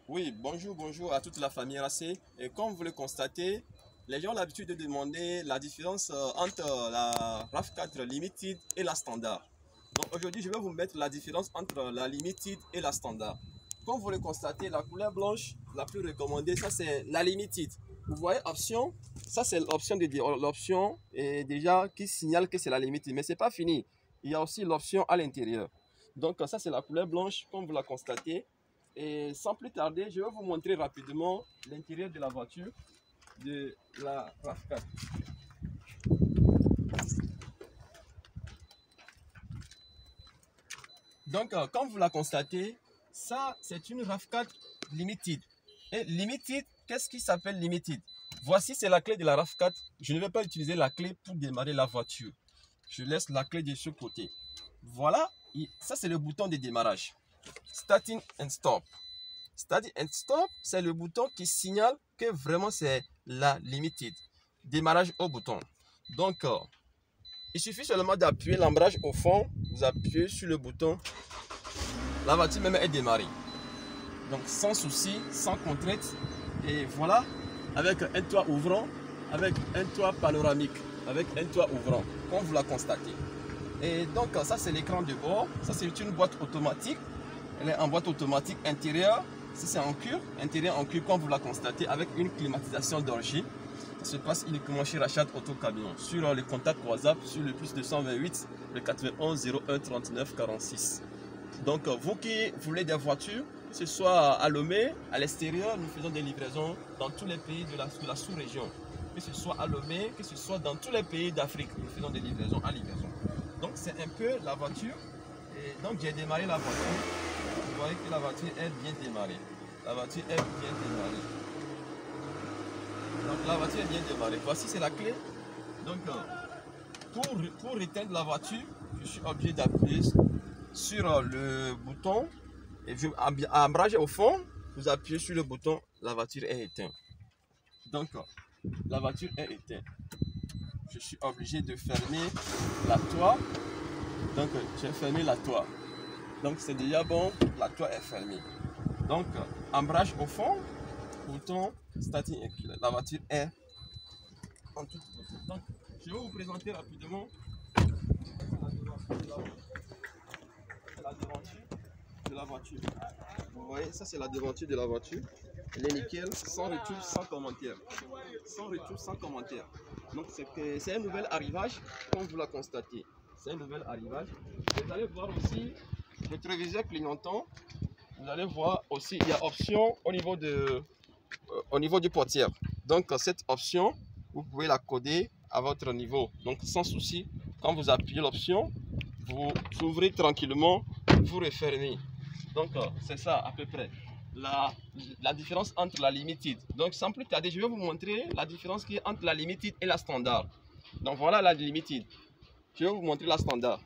Oui, bonjour à toute la famille RAC. Et comme vous le constatez, les gens ont l'habitude de demander la différence entre la RAV4 Limited et la Standard. Donc aujourd'hui, je vais vous mettre la différence entre la Limited et la Standard. Comme vous le constatez, la couleur blanche la plus recommandée, ça c'est la Limited. Vous voyez option, ça c'est l'option et déjà qui signale que c'est la Limited, mais c'est pas fini. Il y a aussi l'option à l'intérieur. Donc ça c'est la couleur blanche, comme vous la constatez. Et sans plus tarder, je vais vous montrer rapidement l'intérieur de la voiture de la RAV4. Donc, comme vous la constatez, ça c'est une RAV4 Limited. Et Limited, qu'est-ce qui s'appelle Limited? Voici, c'est la clé de la RAV4. Je ne vais pas utiliser la clé pour démarrer la voiture. Je laisse la clé de ce côté. Voilà, ça c'est le bouton de démarrage. Starting and stop. Starting and stop, c'est le bouton qui signale que vraiment c'est la Limited. Démarrage au bouton. Donc, il suffit seulement d'appuyer l'embrayage au fond. Vous appuyez sur le bouton. La voiture même est démarrée. Donc, sans souci, sans contrainte. Et voilà, avec un toit ouvrant, avec un toit panoramique, avec un toit ouvrant, comme vous la constatez. Et donc, ça c'est l'écran de bord. Ça c'est une boîte automatique. Elle est en boîte automatique intérieure. Si c'est en cuir, intérieur en cuir, comme vous la constatez, avec une climatisation d'origine. Ça se passe uniquement chez Rachat Auto Camion. Sur le contact WhatsApp, sur le plus 228, le 91 01 39 46. Donc, vous qui voulez des voitures, que ce soit à Lomé, à l'extérieur, nous faisons des livraisons dans tous les pays de la sous-région. Que ce soit à Lomé, que ce soit dans tous les pays d'Afrique, nous faisons des livraisons à livraison. Donc, c'est un peu la voiture. Et donc, j'ai démarré la voiture. Vous voyez que la voiture est bien démarrée. La voiture est bien démarrée. Donc la voiture est bien démarrée. Voici c'est la clé. Donc pour éteindre la voiture, je suis obligé d'appuyer sur le bouton et je embrage au fond. Vous appuyez sur le bouton, la voiture est éteinte. Donc la voiture est éteinte. Je suis obligé de fermer la toit. Donc j'ai fermé la toit. Donc c'est déjà bon, la toit est fermée. Donc embrage au fond, bouton starting et la voiture est en toute beauté. Donc je vais vous présenter rapidement la devanture de la voiture. Vous voyez, ça c'est la devanture de la voiture. Elle est nickel, sans retour, sans commentaire. Sans retour, sans commentaire. Donc c'est un nouvel arrivage, comme vous la constatez. C'est un nouvel arrivage. Vous allez voir aussi le rétroviseur clignotant. Vous allez voir aussi, il y a option au niveau du portière. Donc cette option, vous pouvez la coder à votre niveau. Donc sans souci, quand vous appuyez l'option, vous ouvrez tranquillement, vous refermez. Donc c'est ça à peu près la différence entre la Limited. Donc sans plus tarder, je vais vous montrer la différence qui est entre la Limited et la Standard. Donc voilà la Limited. Je vais vous montrer la Standard.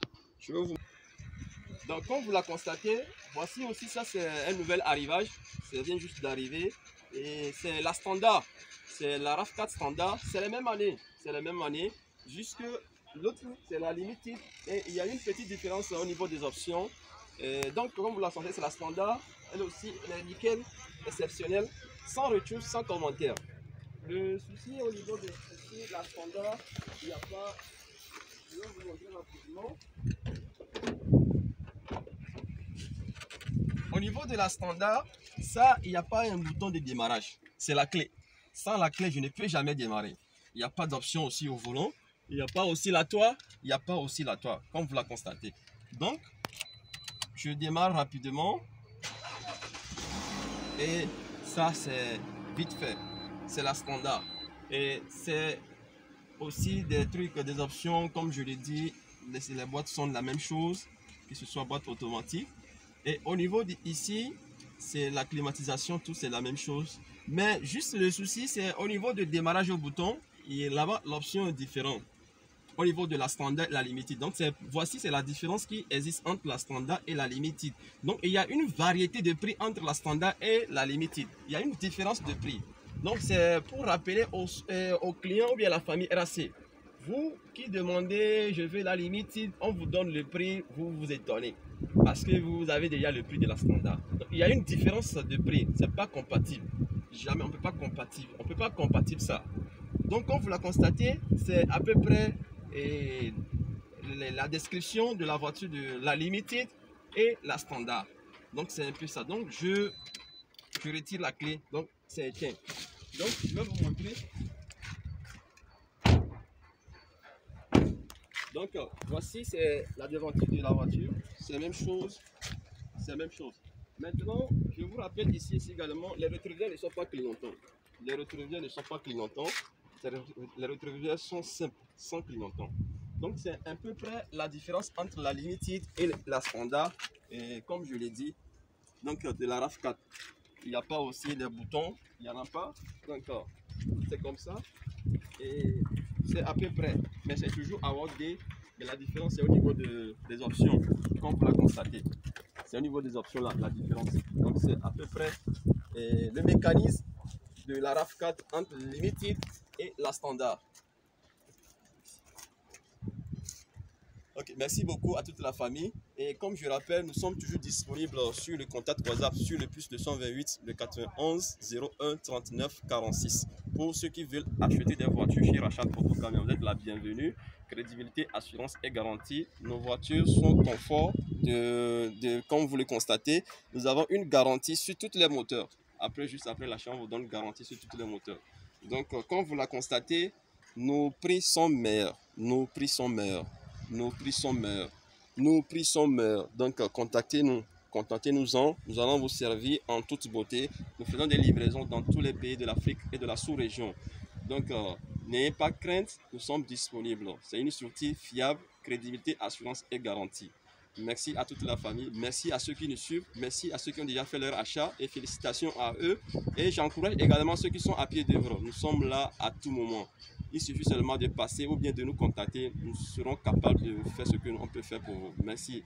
Donc comme vous la constatez, voici aussi ça c'est un nouvel arrivage. Ça vient juste d'arriver. Et c'est la Standard. C'est la RAV4 Standard. C'est la même année. C'est la même année. Jusque l'autre c'est la Limited. Et il y a une petite différence au niveau des options. Et donc comme vous la sentez, c'est la Standard. Elle aussi, elle est nickel, exceptionnelle, sans retour, sans commentaire. Le souci au niveau de ceci, la Standard, il n'y a pas. Je vais vous montrer rapidement. Au niveau de la Standard, ça, il n'y a pas un bouton de démarrage. C'est la clé. Sans la clé, je ne peux jamais démarrer. Il n'y a pas d'option aussi au volant. Il n'y a pas aussi la toit. Il n'y a pas aussi la toit, comme vous la constatez. Donc, je démarre rapidement. Et ça, c'est vite fait. C'est la Standard. Et c'est aussi des trucs, des options, comme je l'ai dit, les boîtes sont la même chose, que ce soit boîte automatique. Et au niveau ici, c'est la climatisation, tout c'est la même chose. Mais juste le souci, c'est au niveau de démarrage au bouton, et là-bas, l'option est différente. Au niveau de la Standard et la Limited. Donc voici, c'est la différence qui existe entre la Standard et la Limited. Donc il y a une variété de prix entre la Standard et la Limited. Il y a une différence de prix. Donc c'est pour rappeler aux clients ou bien à la famille RAC. Vous qui demandez, je veux la Limited, on vous donne le prix, vous vous étonnez. parce que vous avez déjà le prix de la standard. Donc, il y a une différence de prix, c'est pas compatible. Jamais, on peut pas compatible ça. Donc, comme vous la constatez, c'est à peu près la description de la voiture de la Limited et la standard. Donc, c'est un peu ça. Donc, je retire la clé. Donc, c'est éteint. Donc, je vais vous montrer. Donc, voici, c'est la devanture de la voiture. C'est la même chose. C'est la même chose. Maintenant, je vous rappelle ici également, les rétroviseurs ne sont pas clignotants. Les rétroviseurs ne sont pas clignotants. Les rétroviseurs sont simples, sans clignotant. Donc, c'est à peu près la différence entre la Limited et la standard. Et comme je l'ai dit, donc de la RAV4, il n'y a pas aussi les boutons, il n'y en a pas. Donc, c'est comme ça. Et c'est à peu près, mais c'est toujours AOD. Mais la différence, c'est au niveau des options, comme vous la constatez. C'est au niveau des options la différence. Donc, c'est à peu près le mécanisme de la RAV4 entre Limited et la standard. Ok, merci beaucoup à toute la famille. Et comme je rappelle, nous sommes toujours disponibles sur le contact WhatsApp sur le plus 228 le 91 01 39 46. Pour ceux qui veulent acheter des voitures chez Rachat Auto Camion, vous êtes la bienvenue. Crédibilité, assurance est garantie. Nos voitures sont confort. Comme vous le constatez, nous avons une garantie sur tous les moteurs. Juste après l'achat, on vous donne une garantie sur tous les moteurs. Donc, comme vous la constatez, nos prix sont meilleurs. Nos prix sont meilleurs. Nos prix sont meilleurs. Nos prix sont meilleurs. Donc, contactez-nous. Contactez-nous-en. Nous allons vous servir en toute beauté. Nous faisons des livraisons dans tous les pays de l'Afrique et de la sous-région. Donc, n'ayez pas crainte. Nous sommes disponibles. C'est une structure fiable. Crédibilité, assurance et garantie. Merci à toute la famille. Merci à ceux qui nous suivent. Merci à ceux qui ont déjà fait leur achat. Et félicitations à eux. Et j'encourage également ceux qui sont à pied d'œuvre. Nous sommes là à tout moment. Il suffit seulement de passer ou bien de nous contacter. Nous serons capables de faire ce que l'on peut faire pour vous. Merci.